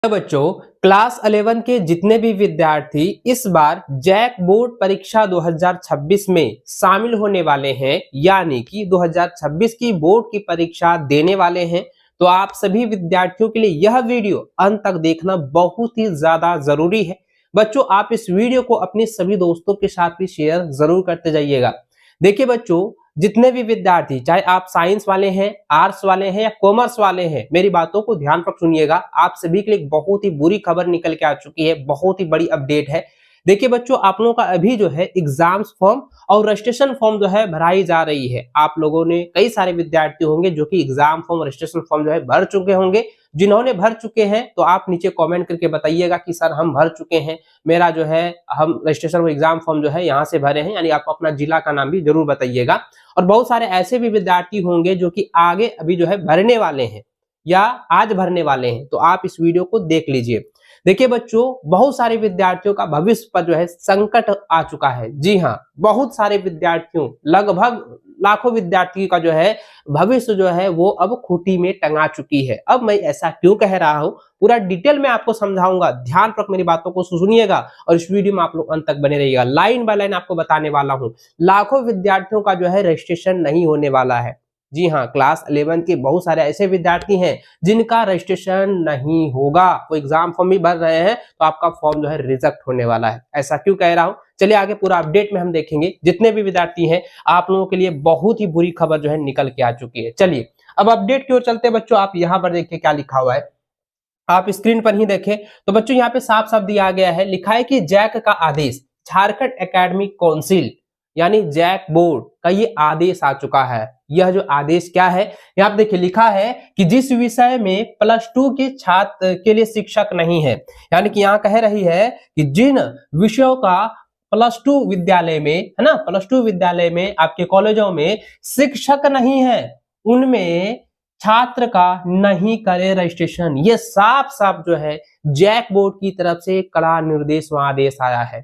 बच्चों, क्लास 11 के जितने भी विद्यार्थी इस बार जैक बोर्ड परीक्षा 2026 में शामिल होने वाले हैं, यानी कि 2026 की बोर्ड की परीक्षा देने वाले हैं, तो आप सभी विद्यार्थियों के लिए यह वीडियो अंत तक देखना बहुत ही ज्यादा जरूरी है। बच्चों, आप इस वीडियो को अपने सभी दोस्तों के साथ भी शेयर जरूर करते जाइएगा। देखिए बच्चों, जितने भी विद्यार्थी, चाहे आप साइंस वाले हैं, आर्ट्स वाले हैं या कॉमर्स वाले हैं, मेरी बातों को ध्यान रख सुनिएगा। आप सभी के लिए एक बहुत ही बुरी खबर निकल के आ चुकी है, बहुत ही बड़ी अपडेट है। देखिए बच्चों, आप लोगों का अभी जो है एग्जाम्स फॉर्म और रजिस्ट्रेशन फॉर्म जो है भराई जा रही है। आप लोगों ने कई सारे विद्यार्थी होंगे जो कि एग्जाम फॉर्म रजिस्ट्रेशन फॉर्म जो है भर चुके होंगे। जिन्होंने भर चुके हैं तो आप नीचे कमेंट करके बताइएगा कि सर हम भर चुके हैं, मेरा जो है हम रजिस्ट्रेशन एग्जाम फॉर्म जो है यहाँ से भरे हैं, यानी आप अपना जिला का नाम भी जरूर बताइएगा। और बहुत सारे ऐसे भी विद्यार्थी होंगे जो कि आगे अभी जो है भरने वाले हैं या आज भरने वाले हैं, तो आप इस वीडियो को देख लीजिए। देखिए बच्चों, बहुत सारे विद्यार्थियों का भविष्य पर जो है संकट आ चुका है। जी हाँ, बहुत सारे विद्यार्थियों, लगभग लाखों विद्यार्थी का जो है भविष्य जो है वो अब खूंटी में टंगा चुकी है। अब मैं ऐसा क्यों कह रहा हूं, पूरा डिटेल में आपको समझाऊंगा। ध्यान रख मेरी बातों को सुनिएगा और इस वीडियो में आप लोग अंत तक बने रहिएगा। लाइन बाय लाइन आपको बताने वाला हूं। लाखों विद्यार्थियों का जो है रजिस्ट्रेशन नहीं होने वाला है। जी हाँ, क्लास 11 के बहुत सारे ऐसे विद्यार्थी हैं जिनका रजिस्ट्रेशन नहीं होगा। वो एग्जाम फॉर्म भी भर रहे हैं तो आपका फॉर्म जो है रिजेक्ट होने वाला है। ऐसा क्यों कह रहा हूं, चलिए आगे पूरा अपडेट में हम देखेंगे। जितने भी विद्यार्थी हैं, आप लोगों के लिए बहुत ही बुरी खबर जो है निकल के आ चुकी है। चलिए अब अपडेट की ओर चलते हैं। बच्चों, आप यहाँ पर देखिए क्या लिखा हुआ है, आप स्क्रीन पर ही देखें तो बच्चों यहाँ पे साफ साफ दिया गया है, लिखा है कि जैक का आदेश, झारखंड एकेडमिक काउंसिल यानी जैक बोर्ड का ये आदेश आ चुका है। यह जो आदेश क्या है, यहाँ पे देखिए लिखा है कि जिस विषय में +2 के छात्र के लिए शिक्षक नहीं है, यानी कि यहाँ कह रही है कि जिन विषयों का +2 विद्यालय में है ना, +2 विद्यालय में आपके कॉलेजों में शिक्षक नहीं है, उनमें छात्र का नहीं करे रजिस्ट्रेशन। ये साफ साफ जो है जैक बोर्ड की तरफ से कड़ा निर्देश व आदेश आया है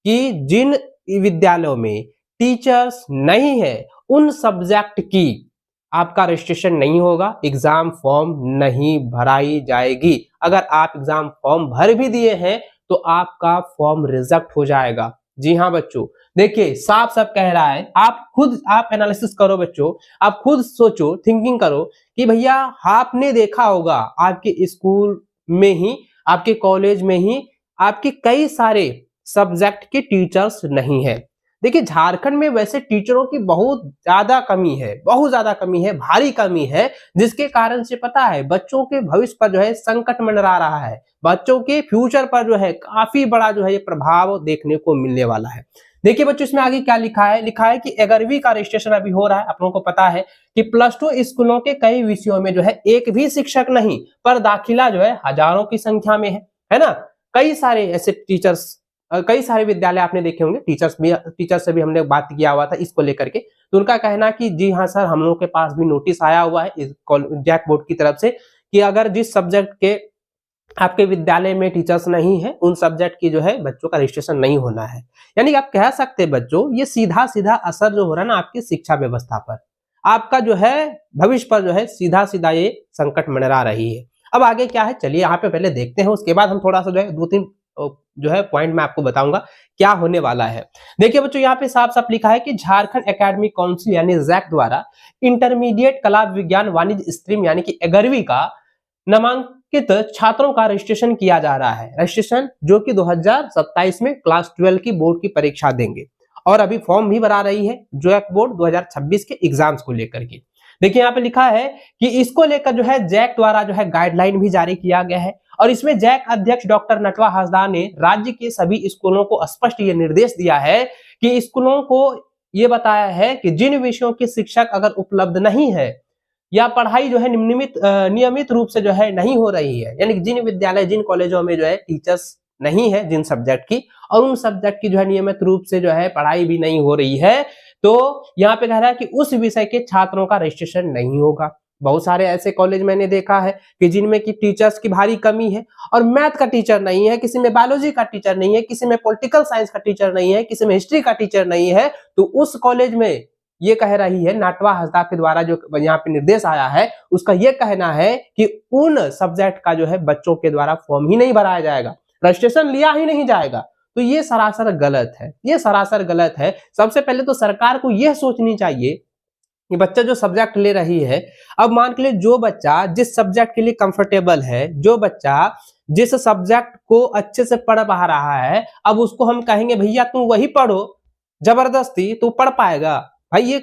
कि जिन विद्यालयों में टीचर्स नहीं है, उन सब्जेक्ट की आपका रजिस्ट्रेशन नहीं होगा, एग्जाम फॉर्म नहीं भराई जाएगी। अगर आप एग्जाम फॉर्म भर भी दिए हैं तो आपका फॉर्म रिजेक्ट हो जाएगा। जी हाँ बच्चों, देखिए साफ साफ कह रहा है। आप एनालिसिस करो बच्चों, आप खुद सोचो, थिंकिंग करो कि भैया आपने देखा होगा आपके स्कूल में ही, आपके कॉलेज में ही आपके कई सारे सब्जेक्ट के टीचर्स नहीं है। देखिए झारखंड में वैसे टीचरों की बहुत ज्यादा कमी है, बहुत ज्यादा कमी है, भारी कमी है, जिसके कारण से पता है बच्चों के भविष्य पर जो है संकट मंडरा रहा है। बच्चों के फ्यूचर पर जो है काफी बड़ा जो है ये प्रभाव देखने को मिलने वाला है। देखिए बच्चों, इसमें आगे क्या लिखा है, लिखा है कि 11वीं का रजिस्ट्रेशन अभी हो रहा है। आप लोगों को पता है कि +2 स्कूलों के कई विषयों में जो है एक भी शिक्षक नहीं, पर दाखिला जो है हजारों की संख्या में है ना। कई सारे ऐसे टीचर्स, कई सारे विद्यालय आपने देखे होंगे, टीचर से भी हमने बात किया हुआ था इसको लेकर के, तो उनका कहना कि जी हाँ सर, हम लोगों के पास भी नोटिस आया हुआ है जैक बोर्ड की तरफ से कि अगर जिस सब्जेक्ट के आपके विद्यालय में टीचर्स नहीं है, उन सब्जेक्ट की जो है बच्चों का रजिस्ट्रेशन नहीं होना है। यानी आप कह सकते हैं बच्चों, ये सीधा सीधा असर जो हो रहा है ना आपकी शिक्षा व्यवस्था पर, आपका जो है भविष्य पर जो है सीधा सीधा ये संकट मंडरा रही है। अब आगे क्या है, चलिए यहाँ पे पहले देखते हैं, उसके बाद हम थोड़ा सा जो है 2-3 जो है पॉइंट मैं आपको बताऊंगा क्या होने वाला है। देखिए बच्चों, यहाँ पे साफ साफ लिखा है कि झारखंड एकेडमिक काउंसिल यानी जैक द्वारा इंटरमीडिएट कला विज्ञान वाणिज्य स्ट्रीम यानी कि 11वीं का नामांकित छात्रों का रजिस्ट्रेशन किया जा रहा है। रजिस्ट्रेशन जो कि 2027 में क्लास 12 की बोर्ड की परीक्षा देंगे, और अभी फॉर्म भी भरा रही है जैक बोर्ड 2026 के एग्जाम्स को लेकर के। देखिए यहाँ पे लिखा है कि इसको लेकर जो है जैक द्वारा जो है गाइडलाइन भी जारी किया गया है, और इसमें जैक अध्यक्ष डॉक्टर नटवा हंसदा ने राज्य के सभी स्कूलों को स्पष्ट ये निर्देश दिया है कि स्कूलों को ये बताया है कि जिन विषयों के शिक्षक अगर उपलब्ध नहीं है या पढ़ाई जो है नियमित रूप से जो है नहीं हो रही है, यानी कि जिन विद्यालय, जिन कॉलेजों में जो है टीचर्स नहीं है जिन सब्जेक्ट की, और उन सब्जेक्ट की जो है नियमित रूप से जो है पढ़ाई भी नहीं हो रही है, तो यहाँ पे कह रहा है कि उस विषय के छात्रों का रजिस्ट्रेशन नहीं होगा। बहुत सारे ऐसे कॉलेज मैंने देखा है कि जिनमें की टीचर्स की भारी कमी है, और मैथ का टीचर नहीं है, किसी में बायोलॉजी का टीचर नहीं है, किसी में पॉलिटिकल साइंस का टीचर नहीं है, किसी में हिस्ट्री का टीचर नहीं है, तो उस कॉलेज में ये कह रही है, नाटवा हंसदा के द्वारा जो यहाँ पे निर्देश आया है, उसका ये कहना है कि उन सब्जेक्ट का जो है बच्चों के द्वारा फॉर्म ही नहीं भराया जाएगा, रजिस्ट्रेशन लिया ही नहीं जाएगा। तो ये सरासर गलत है, ये सरासर गलत है। सबसे पहले तो सरकार को यह सोचनी चाहिए कि बच्चा जो सब्जेक्ट ले रही है, अब मान के लिए जो बच्चा जिस सब्जेक्ट के लिए कंफर्टेबल है, जो बच्चा जिस सब्जेक्ट को अच्छे से पढ़ पा रहा है, अब उसको हम कहेंगे भैया तुम वही पढ़ो, जबरदस्ती तो पढ़ पाएगा? भाई ये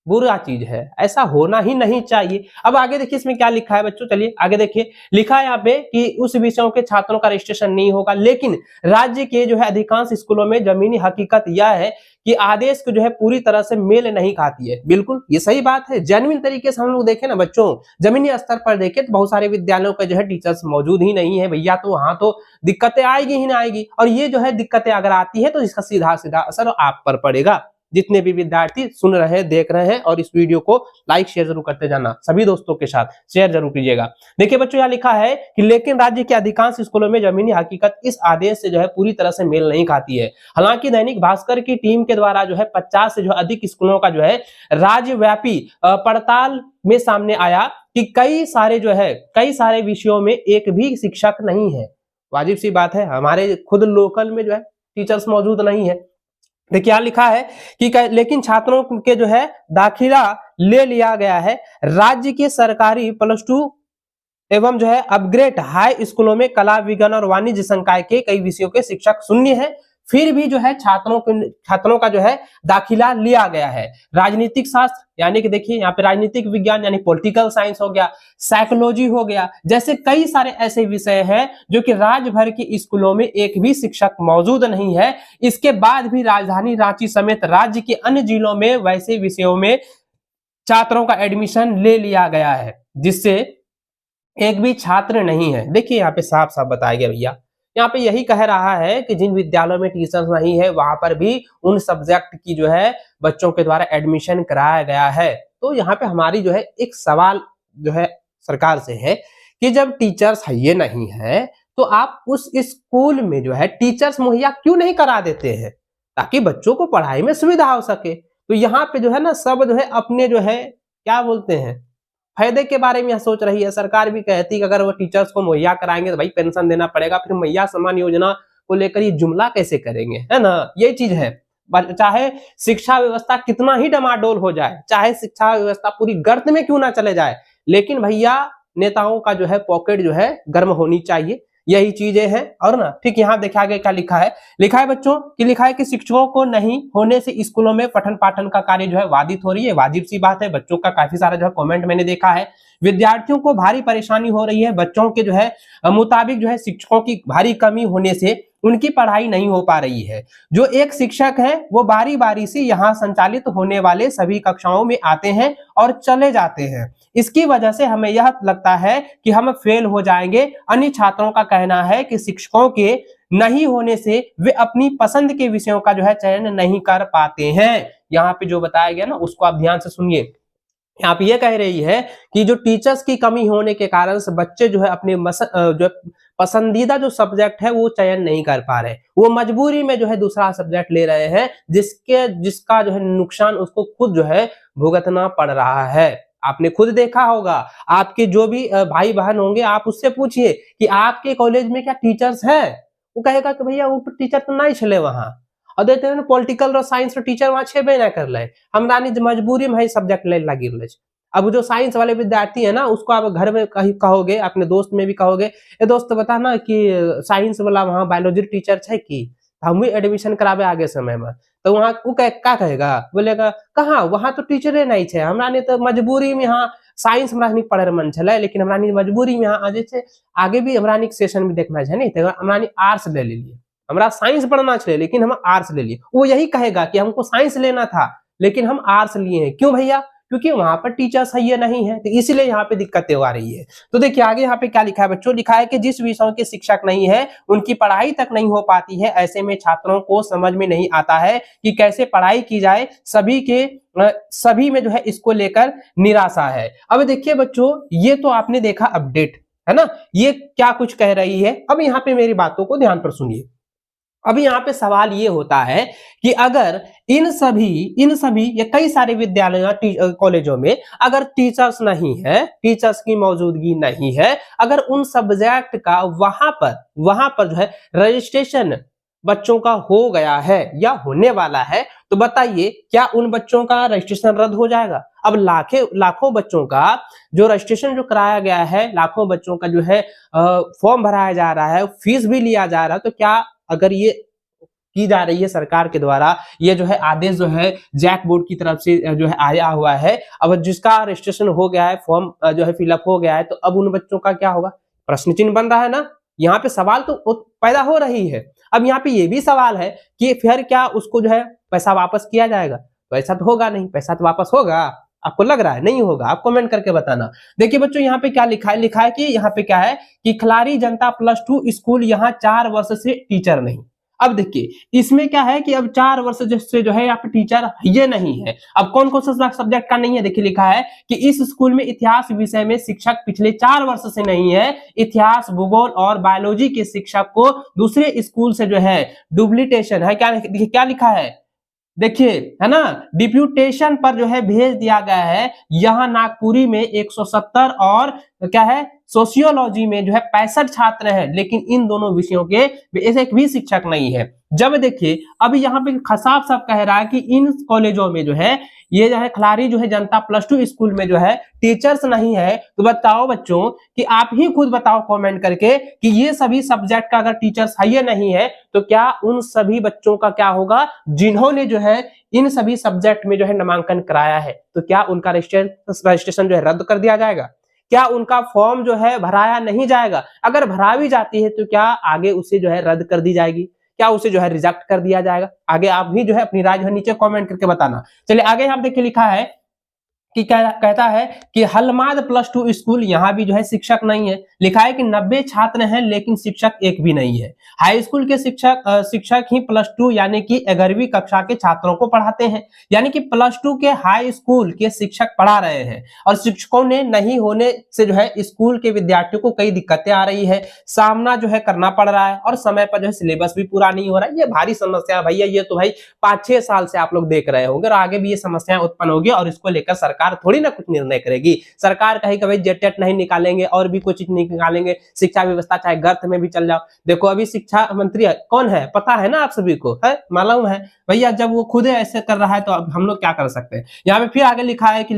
बुरा चीज है, ऐसा होना ही नहीं चाहिए। अब आगे देखिए इसमें क्या लिखा है बच्चों, चलिए आगे देखिए। लिखा है यहाँ पे कि उस विषयों के छात्रों का रजिस्ट्रेशन नहीं होगा, लेकिन राज्य के जो है अधिकांश स्कूलों में जमीनी हकीकत यह है कि आदेश को जो है पूरी तरह से मेल नहीं खाती है। बिल्कुल ये सही बात है। जेन्युइन तरीके से हम लोग देखें ना बच्चों, जमीनी स्तर पर देखें तो बहुत सारे विद्यालयों पे जो है टीचर्स मौजूद ही नहीं है भैया, तो वहां तो दिक्कतें आएगी ही ना आएगी। और ये जो है दिक्कतें अगर आती है तो इसका सीधा सीधा असर आप पर पड़ेगा। जितने भी विद्यार्थी सुन रहे हैं, देख रहे हैं, और इस वीडियो को लाइक शेयर जरूर करते जाना, सभी दोस्तों के साथ शेयर जरूर कीजिएगा। देखिए बच्चों यहाँ लिखा है कि लेकिन राज्य के अधिकांश स्कूलों में जमीनी हकीकत इस आदेश से जो है पूरी तरह से मेल नहीं खाती है। हालांकि दैनिक भास्कर की टीम के द्वारा जो है 50 से जो अधिक स्कूलों का जो है राज्यव्यापी पड़ताल में सामने आया कि कई सारे विषयों में एक भी शिक्षक नहीं है। वाजिब सी बात है, हमारे खुद लोकल में जो है टीचर्स मौजूद नहीं है। देखिए यहाँ लिखा है कि लेकिन छात्रों के जो है दाखिला ले लिया गया है। राज्य के सरकारी +2 एवं जो है अपग्रेड हाई स्कूलों में कला, विज्ञान और वाणिज्य संकाय के कई विषयों के शिक्षक शून्य है, फिर भी जो है छात्रों का जो है दाखिला लिया गया है। राजनीतिक शास्त्र यानी कि देखिए यहाँ पे राजनीतिक विज्ञान यानी पॉलिटिकल साइंस हो गया, साइकोलॉजी हो गया, जैसे कई सारे ऐसे विषय हैं जो कि राज्य भर के स्कूलों में एक भी शिक्षक मौजूद नहीं है। इसके बाद भी राजधानी रांची समेत राज्य के अन्य जिलों में वैसे विषयों में छात्रों का एडमिशन ले लिया गया है, जिससे एक भी छात्र नहीं है। देखिए यहाँ पे साफ साफ बताया गया भैया, यहाँ पे यही कह रहा है कि जिन विद्यालयों में टीचर्स नहीं है वहां पर भी उन सब्जेक्ट की जो है बच्चों के द्वारा एडमिशन कराया गया है। तो यहाँ पे हमारी जो है एक सवाल जो है सरकार से है कि जब टीचर्स है ये नहीं है तो आप उस स्कूल में जो है टीचर्स मुहैया क्यों नहीं करा देते हैं, ताकि बच्चों को पढ़ाई में सुविधा हो सके। तो यहाँ पे जो है ना सब जो है अपने जो है क्या बोलते हैं फायदे के बारे में सोच रही है। सरकार भी कहती है कि अगर वो टीचर्स को मुहैया कराएंगे तो भाई पेंशन देना पड़ेगा, फिर मैया सम्मान योजना को लेकर ये जुमला कैसे करेंगे, है ना। ये चीज है, चाहे शिक्षा व्यवस्था कितना ही डमाडोल हो जाए, चाहे शिक्षा व्यवस्था पूरी गर्त में क्यों ना चले जाए, लेकिन भैया नेताओं का जो है पॉकेट जो है गर्म होनी चाहिए, यही चीजें हैं। और ना ठीक यहाँ देखा आगे क्या लिखा है बच्चों कि लिखा है कि शिक्षकों को नहीं होने से स्कूलों में पठन पाठन का कार्य जो है बाधित हो रही है। वाजिब सी बात है, बच्चों का काफी सारा जो है कमेंट मैंने देखा है। विद्यार्थियों को भारी परेशानी हो रही है, बच्चों के जो है मुताबिक जो है शिक्षकों की भारी कमी होने से उनकी पढ़ाई नहीं हो पा रही है। जो एक शिक्षक है वो बारी बारी से यहाँ संचालित होने वाले सभी कक्षाओं में आते हैं और चले जाते हैं। इसकी वजह से हमें यह लगता है कि हम फेल हो जाएंगे। अन्य छात्रों का कहना है कि शिक्षकों के नहीं होने से वे अपनी पसंद के विषयों का जो है चयन नहीं कर पाते हैं। यहाँ पे जो बताया गया ना उसको आप ध्यान से सुनिए। यहाँ पे ये कह रही है कि जो टीचर्स की कमी होने के कारण से बच्चे जो है अपने जो पसंदीदा जो सब्जेक्ट है वो चयन नहीं कर पा रहे, वो मजबूरी में जो है दूसरा सब्जेक्ट ले रहे हैं, जिसका जो है नुकसान उसको खुद जो है भुगतना पड़ रहा है। आपने खुद देखा होगा, आपके जो भी भाई बहन होंगे आप उससे पूछिए कि आपके कॉलेज में क्या टीचर्स हैं, वो कहेगा कि भैया वो टीचर तो नहीं छले वहां, और देखते हैं पॉलिटिकल और साइंस टीचर वहां छेबे ना कर ले, हमरा मजबूरी में सब्जेक्ट ले लगी रहे। अब जो साइंस वाले विद्यार्थी है ना उसको आप घर में कहीं कहोगे, अपने दोस्त में भी कहोगे, ए दोस्त बता ना कि साइंस वाला वहाँ बायोलॉजी टीचर है कि हम भी एडमिशन कराबे आगे समय में, तो वहाँ वो क्या कहेगा, बोलेगा कहाँ वहाँ तो टीचरे नहीं है, हमरा ने तो मजबूरी में यहाँ साइंस हमरा पढ़े मन छे, लेकिन हमरा मजबूरी में यहाँ जैसे आगे भी हमरा सेशन भी देखना है नहीं तो हमरा आर्ट्स ले लिए, हमरा साइंस पढ़ना चाहिए लेकिन हम आर्ट्स ले लिए। वो यही कहेगा कि हमको साइंस लेना था लेकिन हम आर्ट्स लिए हैं, क्यों भैया, क्योंकि वहां पर टीचर्स है नहीं है, तो इसलिए यहाँ पे दिक्कतें आ रही है। तो देखिए आगे यहाँ पे क्या लिखा है बच्चों, लिखा है कि जिस विषयों के शिक्षक नहीं है उनकी पढ़ाई तक नहीं हो पाती है, ऐसे में छात्रों को समझ में नहीं आता है कि कैसे पढ़ाई की जाए, सभी में जो है इसको लेकर निराशा है। अब देखिए बच्चों ये तो आपने देखा अपडेट है ना, ये क्या कुछ कह रही है। अब यहाँ पे मेरी बातों को ध्यान पर सुनिए। अभी यहाँ पे सवाल ये होता है कि अगर इन सभी या कई सारे विद्यालयों कॉलेजों में अगर टीचर्स की मौजूदगी नहीं है, अगर उन सब्जेक्ट का वहां पर जो है रजिस्ट्रेशन बच्चों का हो गया है या होने वाला है, तो बताइए क्या उन बच्चों का रजिस्ट्रेशन रद्द हो जाएगा? अब लाखों बच्चों का जो रजिस्ट्रेशन जो कराया गया है, लाखों बच्चों का जो है फॉर्म भराया जा रहा है, फीस भी लिया जा रहा है, तो क्या अगर ये की जा रही है सरकार के द्वारा, ये जो है आदेश जो है जैक बोर्ड की तरफ से जो है आया हुआ है, अब जिसका रजिस्ट्रेशन हो गया है, फॉर्म जो है फिलअप हो गया है, तो अब उन बच्चों का क्या होगा? प्रश्न चिन्ह बन रहा है ना। यहाँ पे सवाल तो पैदा हो रही है। अब यहाँ पे ये भी सवाल है कि फिर क्या उसको जो है पैसा वापस किया जाएगा? पैसा तो होगा नहीं, पैसा तो वापस होगा? आपको लग रहा है नहीं होगा? आप कमेंट करके बताना। देखिए बच्चों यहाँ पे क्या लिखा है कि यहाँ पे क्या है कि खिलाड़ी जनता +2 स्कूल यहाँ 4 वर्ष से टीचर नहीं। अब देखिए इसमें क्या है कि अब 4 वर्ष से जो है यहाँ पे टीचर ये नहीं है। अब कौन कौन सा सब्जेक्ट का नहीं है? देखिए लिखा है कि इस स्कूल में इतिहास विषय में शिक्षक पिछले 4 वर्ष से नहीं है। इतिहास, भूगोल और बायोलॉजी के शिक्षक को दूसरे स्कूल से जो है डुप्लीकेशन है। क्या लिखा है? देखिए है ना, डिप्यूटेशन पर जो है भेज दिया गया है। यहाँ नागपुरी में 170 और क्या है सोशियोलॉजी में जो है 65 छात्र हैं, लेकिन इन दोनों विषयों के एक भी शिक्षक नहीं है। जब देखिए अभी यहाँ पे साफ साफ कह रहा है कि इन कॉलेजों में जो है ये जो है खिलाड़ी जो है जनता +2 स्कूल में जो है टीचर्स नहीं है। तो बताओ बच्चों कि आप ही खुद बताओ कमेंट करके कि ये सभी सब्जेक्ट का अगर टीचर्स है नहीं है तो क्या उन सभी बच्चों का क्या होगा जिन्होंने जो है इन सभी सब्जेक्ट में जो है नामांकन कराया है, तो क्या उनका रजिस्ट्रेशन जो है रद्द कर दिया जाएगा? क्या उनका फॉर्म जो है भराया नहीं जाएगा? अगर भरा भी जाती है तो क्या आगे उसे जो है रद्द कर दी जाएगी? क्या उसे जो है रिजेक्ट कर दिया जाएगा? आगे आप भी जो है अपनी राय जो है नीचे कमेंट करके बताना। चलिए आगे यहाँ देखिए लिखा है कि क्या कहता है कि हलमाद +2 स्कूल यहाँ भी जो है शिक्षक नहीं है। लिखा है कि 90 छात्र हैं लेकिन शिक्षक एक भी नहीं है। हाई स्कूल के शिक्षक ही +2 यानी कि 11वीं कक्षा के छात्रों को पढ़ाते हैं, यानी कि +2 के हाई स्कूल के शिक्षक पढ़ा रहे हैं और शिक्षकों ने नहीं होने से जो है स्कूल के विद्यार्थियों को कई दिक्कतें आ रही है, सामना जो है करना पड़ रहा है और समय पर जो है सिलेबस भी पूरा नहीं हो रहा है। ये भारी समस्या है भैया, ये तो भाई 5-6 साल से आप लोग देख रहे होंगे और आगे भी ये समस्याएं उत्पन्न होगी और इसको लेकर सरकार थोड़ी ना कुछ निर्णय करेगी। सरकार कहेगी कि भाई जेटेट नहीं निकालेंगे और भी कुछ नहीं निकालेंगे, शिक्षा व्यवस्था चाहे गर्त में भी चल जाओ। देखो अभी शिक्षा मंत्री कौन है पता है ना आप सभी को, है मालूम है भैया। जब वो खुद ऐसे कर रहा है तो अब हम लोग क्या कर सकते हैं। यहाँ पे फिर आगे लिखा है कि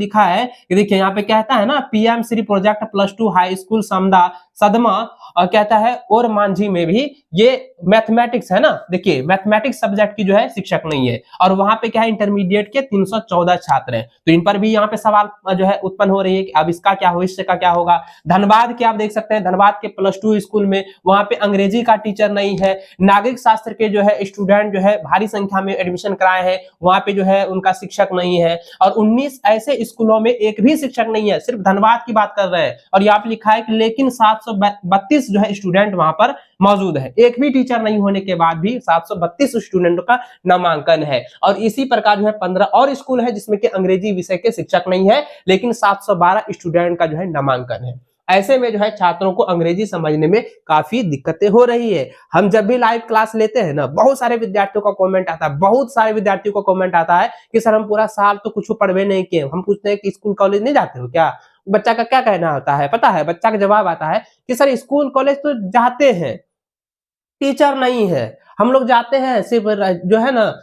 देखिए यहाँ पे कहता है ना PM Shri project +2 high school सदमा और कहता है और मांझी में भी ये मैथमेटिक्स है ना। देखिए मैथमेटिक्स सब्जेक्ट की जो है शिक्षक नहीं है और वहां पे क्या है इंटरमीडिएट के 314 छात्र हैं, तो इन पर भी यहाँ पे सवाल जो है उत्पन्न हो रही है कि अब इसका क्या भविष्य का क्या होगा। धनबाद के आप देख सकते हैं, धनबाद के +2 स्कूल में वहां पे अंग्रेजी का टीचर नहीं है। नागरिक शास्त्र के जो है स्टूडेंट जो है भारी संख्या में एडमिशन कराए हैं, वहां पे जो है उनका शिक्षक नहीं है और 19 ऐसे स्कूलों में एक भी शिक्षक नहीं है। सिर्फ धनबाद की बात कर रहे हैं और यहाँ पे लिखा है कि लेकिन 732 जो है स्टूडेंट वहां पर मौजूद है। एक भी टीचर नहीं होने के बाद भी 732 स्टूडेंटों का नामांकन है और इसी प्रकार जो है 15 और स्कूल है जिसमें कि अंग्रेजी विषय के शिक्षक नहीं है, लेकिन 712 स्टूडेंट का जो है नामांकन है। ऐसे में जो है छात्रों को अंग्रेजी समझने में काफी दिक्कतें हो रही है। हम जब भी लाइव क्लास लेते हैं ना, बहुत सारे विद्यार्थियों का कमेंट आता है, बहुत सारे विद्यार्थियों का कमेंट आता है कि सर हम पूरा साल तो कुछ पढ़वे नहीं किए। हम पूछते हैं कि स्कूल कॉलेज नहीं जाते हो क्या? बच्चा का क्या कहना होता है पता है? बच्चा का जवाब आता है कि सर स्कूल कॉलेज तो जाते हैं, टीचर नहीं है। हम लोग जाते हैं सिर्फ जो है ना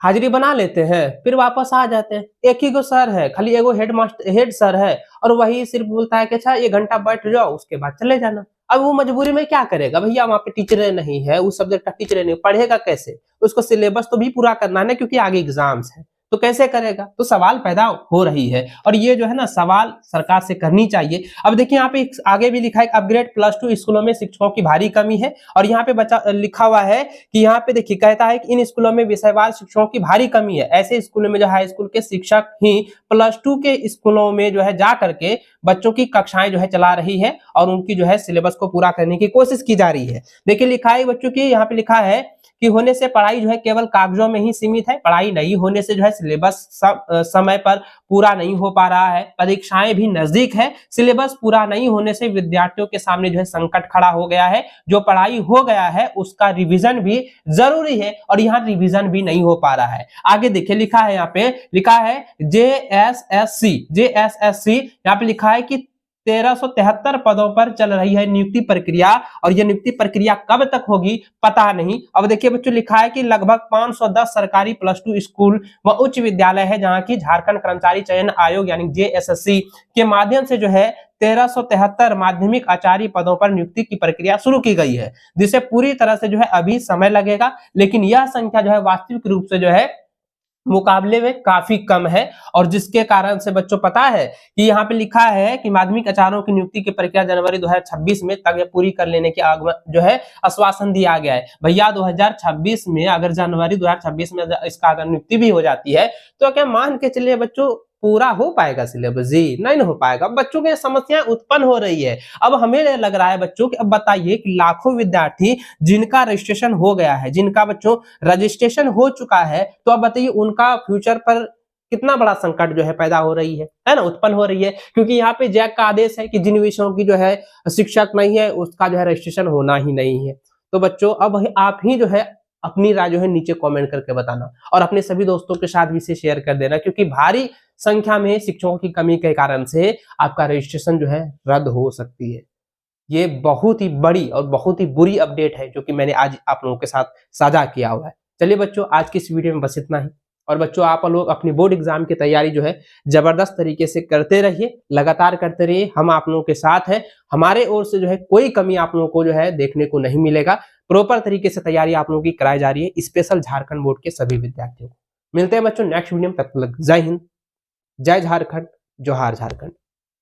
हाजिरी बना लेते हैं फिर वापस आ जाते हैं। एक ही गो सर है, खाली एगो हेड सर है और वही सिर्फ बोलता है कि अच्छा 1 घंटा बैठ जाओ उसके बाद चले जाना। अब वो मजबूरी में क्या करेगा भैया, वहां पे टीचर नहीं है, उस सब्जेक्ट का टीचर नहीं, पढ़ेगा कैसे? उसको सिलेबस तो भी पूरा करना है ना, क्योंकि आगे एग्जाम्स है, तो कैसे करेगा? तो सवाल पैदा हो रही है और ये जो है ना सवाल सरकार से करनी चाहिए। अब देखिए यहाँ पे आगे भी लिखा है अपग्रेड +2 स्कूलों में शिक्षकों की भारी कमी है और यहाँ पे बच्चा लिखा हुआ है कि यहाँ पे देखिए कहता है कि इन स्कूलों में विषयवार शिक्षकों की भारी कमी है। ऐसे स्कूलों में जो हाई स्कूल के शिक्षक ही +2 के स्कूलों में जो है जा करके बच्चों की कक्षाएं जो है चला रही है और उनकी जो है सिलेबस को पूरा करने की कोशिश की जा रही है। देखिए लिखा है बच्चों की, यहाँ पे लिखा है कि होने से पढ़ाई जो है केवल कागजों में ही सीमित है, पढ़ाई नहीं होने से जो है सिलेबस समय पर पूरा नहीं हो पा रहा है, परीक्षाएं भी नजदीक है, सिलेबस पूरा नहीं होने से विद्यार्थियों के सामने जो है संकट खड़ा हो गया है, जो पढ़ाई हो गया है उसका रिवीजन भी जरूरी है और यहाँ रिवीजन भी नहीं हो पा रहा है। आगे देखिए लिखा है, यहाँ पे लिखा है जेएसएससी यहाँ पे लिखा है कि 1373 पदों पर चल रही है नियुक्ति प्रक्रिया और यह नियुक्ति प्रक्रिया कब तक होगी पता नहीं। अब देखिए बच्चों लिखा है कि लगभग 510 सरकारी +2 स्कूल व उच्च विद्यालय है जहां की झारखंड कर्मचारी चयन आयोग यानी जेएसएससी के माध्यम से जो है 1373 माध्यमिक आचार्य पदों पर नियुक्ति की प्रक्रिया शुरू की गई है, जिसे पूरी तरह से जो है अभी समय लगेगा, लेकिन यह संख्या जो है वास्तविक रूप से जो है मुकाबले में काफी कम है और जिसके कारण से बच्चों पता है कि यहाँ पे लिखा है कि माध्यमिक आचार्यों की नियुक्ति की प्रक्रिया जनवरी 2026 में तक पूरी कर लेने की जो है आश्वासन दिया गया है। भैया 2026 में अगर जनवरी 2026 में इसका अगर नियुक्ति भी हो जाती है तो क्या मान के चलिए बच्चों पूरा हो पाएगा सिलेबस? जी नहीं हो पाएगा। बच्चों के समस्याएं उत्पन्न हो रही है। अब हमें लग रहा है बच्चों कि अब बताइए कि लाखों विद्यार्थी जिनका रजिस्ट्रेशन हो गया है, जिनका बच्चों रजिस्ट्रेशन हो चुका है, तो अब बताइए उनका फ्यूचर पर कितना बड़ा संकट जो है पैदा हो रही है ना, उत्पन्न हो रही है, क्योंकि यहाँ पे जैक का आदेश है कि जिन विषयों की जो है शिक्षक नहीं है उसका जो है रजिस्ट्रेशन होना ही नहीं है। तो बच्चों अब आप ही जो है अपनी राय जो है नीचे कमेंट करके बताना और अपने सभी दोस्तों के साथ भी इसे शेयर कर देना, क्योंकि भारी संख्या में शिक्षकों की कमी के कारण से आपका रजिस्ट्रेशन जो है रद्द हो सकती है। ये बहुत ही बड़ी और बहुत ही बुरी अपडेट है जो कि मैंने आज आप लोगों के साथ साझा किया हुआ है। चलिए बच्चों आज की इस वीडियो में बस इतना ही और बच्चों आप लोग अपनी बोर्ड एग्जाम की तैयारी जो है जबरदस्त तरीके से करते रहिए, लगातार करते रहिए। हम आप लोगों के साथ हैं, हमारे ओर से जो है कोई कमी आप लोगों को जो है देखने को नहीं मिलेगा। प्रॉपर तरीके से तैयारी आप लोगों की कराई जा रही है, स्पेशल झारखंड बोर्ड के सभी विद्यार्थियों को। मिलते हैं बच्चों नेक्स्ट वीडियो में, तब तक जय हिंद, जय झारखंड, जोहार झारखंड।